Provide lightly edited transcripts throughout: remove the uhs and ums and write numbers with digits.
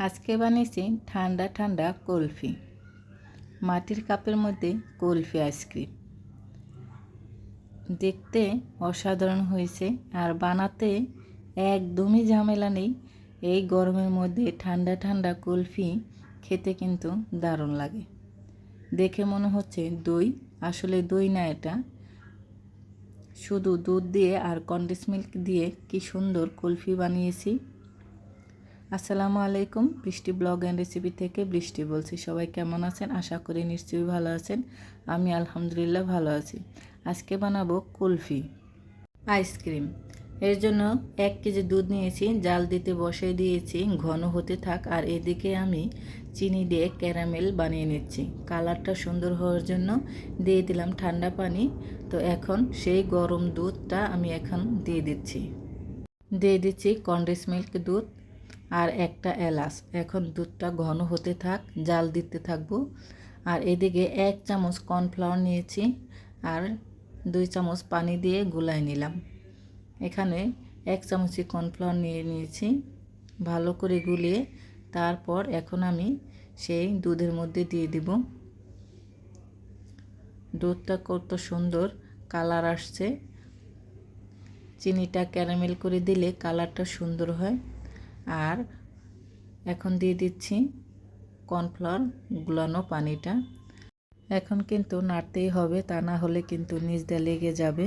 আজকে বানিয়েছি ঠান্ডা ঠান্ডা কুলফি। মাটির কাপের মধ্যে কুলফি আইসক্রিম দেখতে অসাধারণ হয়েছে, আর বানাতে একদমই ঝামেলা নেই। এই গরমের মধ্যে ঠান্ডা ঠান্ডা কুলফি খেতে কিন্তু দারুণ লাগে। দেখে মনে হচ্ছে দই, আসলে দই না, এটা শুধু দুধ দিয়ে আর কনডেন্স মিল্ক দিয়ে কি সুন্দর কুলফি বানিয়েছি। আসসালামু আলাইকুম, বৃষ্টি ব্লগ অ্যান্ড রেসিপি থেকে বৃষ্টি বলছি। সবাই কেমন আছেন? আশা করি নিশ্চয়ই ভালো আছেন। আমি আলহামদুলিল্লাহ ভালো আছি। আজকে বানাবো কুলফি আইসক্রিম। এর জন্য 1 কেজি দুধ নিয়েছি, জাল দিতে বসিয়ে দিয়েছি, ঘন হতে থাক। আর এদিকে আমি চিনি দিয়ে ক্যারামেল বানিয়ে নিচ্ছি। কালারটা সুন্দর হওয়ার জন্য দিয়ে দিলাম ঠান্ডা পানি। তো এখন সেই গরম দুধটা আমি এখন দিয়ে দিচ্ছি কনডেন্স মিল্ক দুধ আর একটা এলাচ। এখন দুধটা ঘন হতে থাক, জাল দিতে থাকবো। আর এদিকে 1 চামচ কর্নফ্লাওয়ার নিয়েছি আর 2 চামচ পানি দিয়ে গুলায় নিলাম। এখানে 1 চামচই কর্নফ্লাওয়ার নিয়েছি, ভালো করে গুলিয়ে তারপর এখন আমি সেই দুধের মধ্যে দিয়ে দিব। দুধটা কত সুন্দর কালার আসছে। চিনিটা ক্যারামেল করে দিলে কালারটা সুন্দর হয়। আর এখন দিয়ে দিচ্ছি কর্নফ্লাওয়ার গুলানো পানিটা। এখন কিন্তু নাড়তেই হবে, তা না হলে কিন্তু নিচ দিয়ে লেগে যাবে।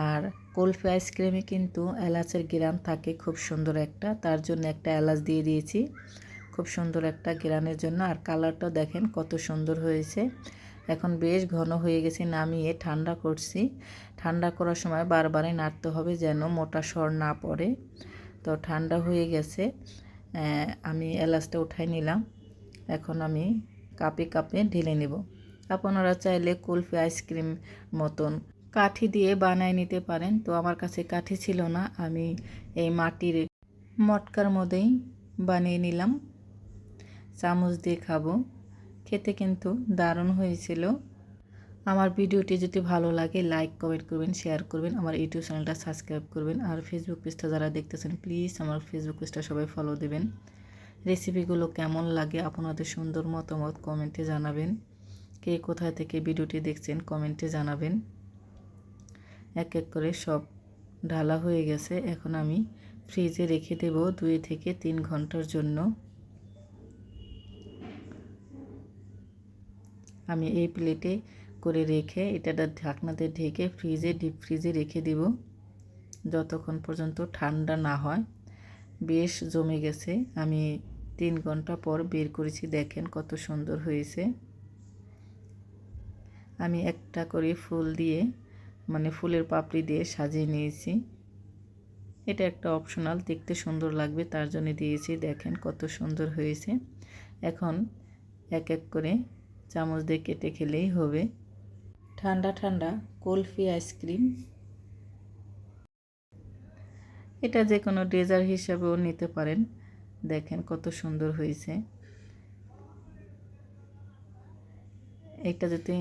আর কুলফি আইসক্রিমে কিন্তু এলাচের গ্রান থাকে খুব সুন্দর একটা, তার জন্য একটা এলাচ দিয়ে দিয়েছি খুব সুন্দর একটা গ্রানের জন্য। আর কালারটা দেখেন কত সুন্দর হয়েছে। এখন বেশ ঘন হয়ে গেছে, নামিয়ে ঠান্ডা করছি। ঠান্ডা করার সময় বারবারই নাড়তে হবে যেন মোটা সর না পড়ে। তো ঠান্ডা হয়ে গেছে, আমি এলাচটা উঠাই নিলাম। এখন আমি কাপে কাপে ঢেলে নেব। আপনারা চাইলে কুলফি আইসক্রিম মতন কাঠি দিয়ে বানায় নিতে পারেন। তো আমার কাছে কাঠি ছিল না, আমি এই মাটির মটকার মধ্যেই বানিয়ে নিলাম। চামচ দিয়ে খাবো, খেতে কিন্তু দারুণ হয়েছিল। আমার ভিডিওটি যদি ভালো লাগে লাইক কমেন্ট করবেন, শেয়ার করবেন, আমার ইউটিউব চ্যানেলটা সাবস্ক্রাইব করবেন। আর ফেসবুক পেজটা যারা দেখতেছেন প্লিজ আমার ফেসবুক পেজটা সবাই ফলো দেবেন। রেসিপিগুলো কেমন লাগে আপনাদের সুন্দর মতামত কমেন্টে জানাবেন। কে কোথায় থেকে ভিডিওটি দেখছেন কমেন্টে জানাবেন। এক এক করে সব ঢালা হয়ে গেছে। এখন আমি ফ্রিজে রেখে দেব 2 থেকে 3 ঘন্টার জন্য। আমি এই প্লেটে করে রেখে এটা ঢাকনাতে ঢেকে ডিপ ফ্রিজে রেখে দেব যতক্ষণ পর্যন্ত ঠান্ডা না হয়। বেশ জমে গেছে, আমি 3 ঘন্টা পর বের করেছি, দেখেন কত সুন্দর হয়েছে। আমি একটা করে ফুল দিয়ে, মানে ফুলের পাপড়ি দিয়ে সাজিয়ে নিয়েছি। এটা একটা অপশনাল, দেখতে সুন্দর লাগবে তার জন্য দিয়েছি। দেখেন কত সুন্দর হয়েছে। এখন এক এক করে চামচ দিয়ে কেটে খেলেই হবে। ঠান্ডা ঠান্ডা কুলফি আইসক্রিম, এটা যে কোনো ডেজার্ট হিসাবেও নিতে পারেন। দেখেন কত সুন্দর হয়েছে। এটা যদি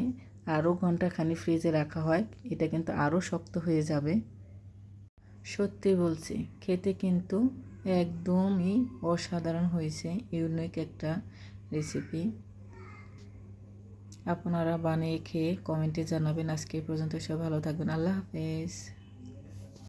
আরও ঘন্টাখানি ফ্রিজে রাখা হয় এটা কিন্তু আরও শক্ত হয়ে যাবে। সত্যি বলছি, খেতে কিন্তু একদমই অসাধারণ হয়েছে। ইউনিক একটা রেসিপি। আপনারা বানিয়ে খেয়ে কমেন্টে জানাবেন। আজকে এই পর্যন্ত, সব ভালো থাকবেন। আল্লাহ হাফেজ।